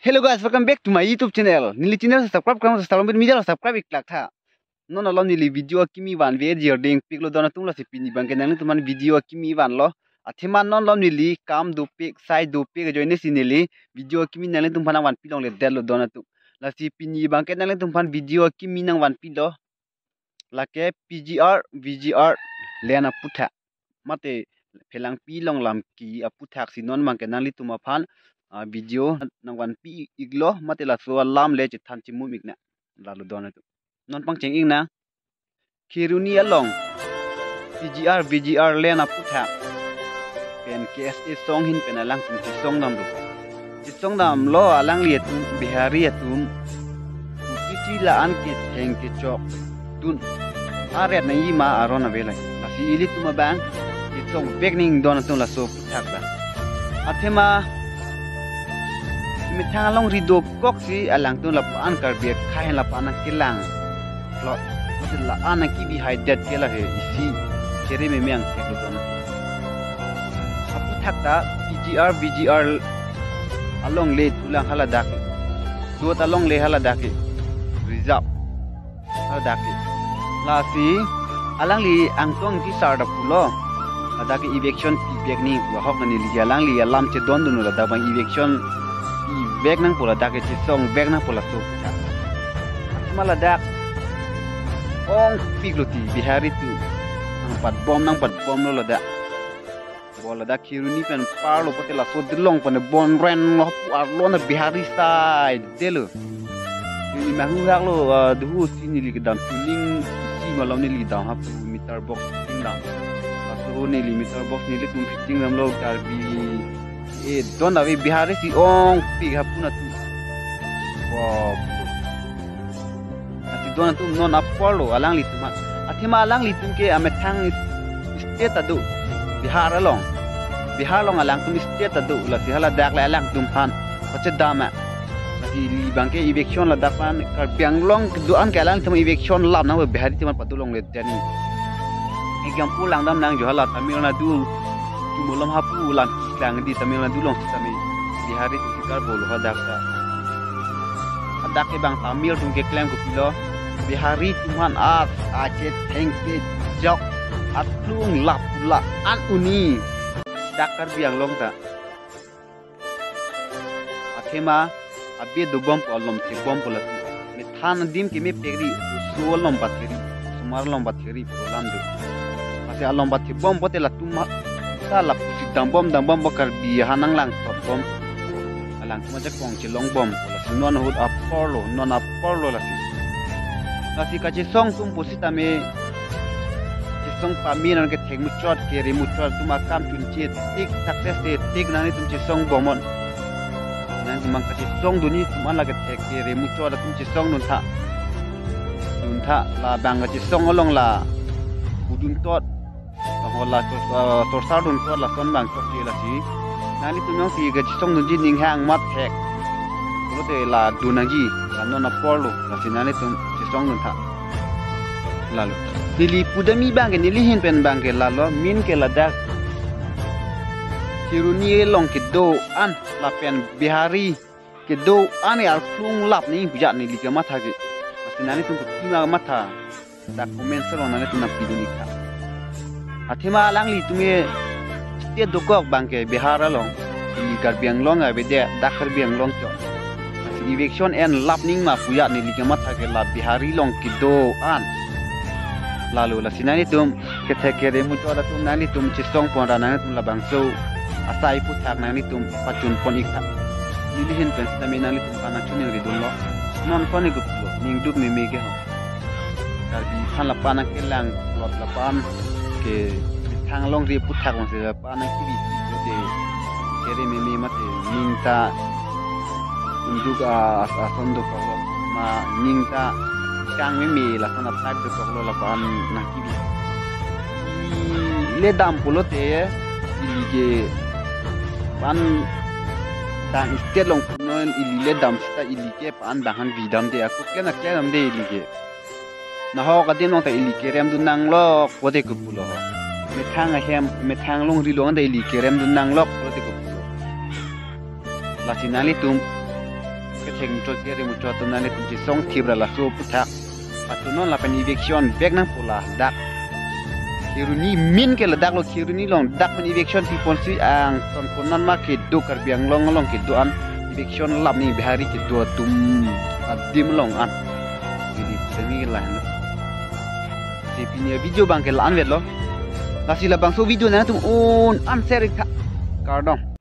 Hello guys, welcome back to my YouTube channel. Nili channel subscribe kamu salam bir media subscribe iklak tha. Non alon nili video kimi wan ve jording piklo dona tumla si pini bangke nang tuman video kimi wan lo. Atheman non lon nili kam do pik sai do pik joine si nili video kimi nang tum phana wan pilong le del dona tu. La si pini bangke nang tum phan video kimi nang wan pilo. La ke PGR VGR lena putha. Mate phelang pilong lam ki aputhak si non bangke nang li tuma phan video nang wan pi iglo matela so lam le chi than chi mumik na lalu dona tu non pang cheng ing na kiruni along PGR VGR lena putha pen KSA song hin pen alang tum chi song nam du chi song nam lo alang liet bihari atum chi la an ki theng ki chok tun aret na yi ma arona vela asi ili tuma bang chi song bekning dona tu la so puthak da athema mitang long rido kok si alang tu lapan karbia khai lapan kilang lo matil la ana ki bi haidat kela he isi kere me meang ke dona apu thakta PGR VGR along le tulang haladak dot along le haladak reserve haladak la si alang li angtong ki sarda pulo adak eviction feedback ni wa hok ni li alang li alam che don dunu la da bang eviction bag nang pola dak ci song bag nang pola so mala dak ong pigloti bihari tu nang pat bom lo dak bola dak kiruni pen parlo potela so dilong pen bon ren lo arlo na bihari side delo ni mahu hak lo du sini li kedam tuning si malam ni li dam ha meter box ting dam aso ni li meter box ni li tum fitting ram lo karbi don avi bihari si ong pig hapuna tu wow ati don tu non apolo alang li tuma athima alang li tum ke amethang state adu bihar long alang tum state adu la si hala dak la alang tum phan pache dama ati li bangke eviction la dapan kar bianglong duan ke alang tum eviction lab na bihari tum patulong le tani egam pulang dam nang jo hala Tamil Nadu mulam hapu lan lang di Tamil Nadu long sami bihari tu sikar bolu hadak ke bang Tamil tung ke klaim ko pilo bihari tuman at acet hengke jok atlung lap la an uni dakar biang long ta athema abe do bom polom te bom pola me than dim ke me pegri suol lom bateri sumar lom bateri polam du ase alom bat bom potela tuma sala dang bom bakar bi hanang lang tot bom alang kuma jak kong chilong bom la non hud apollo la si ka chi song tum posita me chi song pa mi nan ke theng mu chot ke ri mu chot tuma kam chun chi tik success te tik nani tum chi song bomon nan tum ka chi song duni tum ala ke thek ke ri mu chot tum chi song nun tha la bang ka chi song along la udun tot hola torsa dun ko la son bang chok la si nani tu nyong si ga chong dun ji ning hang mat thek lo te la dunangi la non na porlo la si nani tu chong dun tha la lo nili pudami bang ke nili hin pen bang ke la lo min ke la dak kiruni long ke do an la pen bihari ke do an ya klung lap ni buja ni li ke matha ke si nani tu ki ma matha da comment sa nani tu na piduni ka athema alang li tunge te dokok bangke bihar along li karbiang long a bede dakhar biang long cho eviction en lapning ma puya ni li kemat ke la bihari long kido an lalu la sinani tum ke thekere mu cho la tum nani tum chi song pon rana tum la bangso asai pu thak nani tum pachun pon ikha ni hin pen sta me nani tum kana chune ri dun lo non poni gup lo ning duk me ke ho karbi khan la pana ke lang lot la pan ke thang long ri puthak ma se pa na ki bi de kere me mate ninta unduga asondo ko ma ninta kang me la sana tak de ko la pan na ki bi le dam pulo te ilige pan tang state long non ile dam sta ilige pan bahan vidam de aku kena kena de ilige na ho ka dem nong ta ilige rem du nang lo ko de ku pulo me thang long ri long da ili kerem dun nang lok lo te ko la sinali tum ceng to kere mu to na le kunci song tibra la so putak atu non la pen eviction bag nang pula dak kiruni min ke la dak lo kiruni long dak pen eviction ti ponsi ang ton konan ma ke do kar biang long ke do an eviction lap ni bihari ke do tum adim long an jadi semi la si punya video bang ke la an vet lo la si la bang so video na tum on an share ka kardong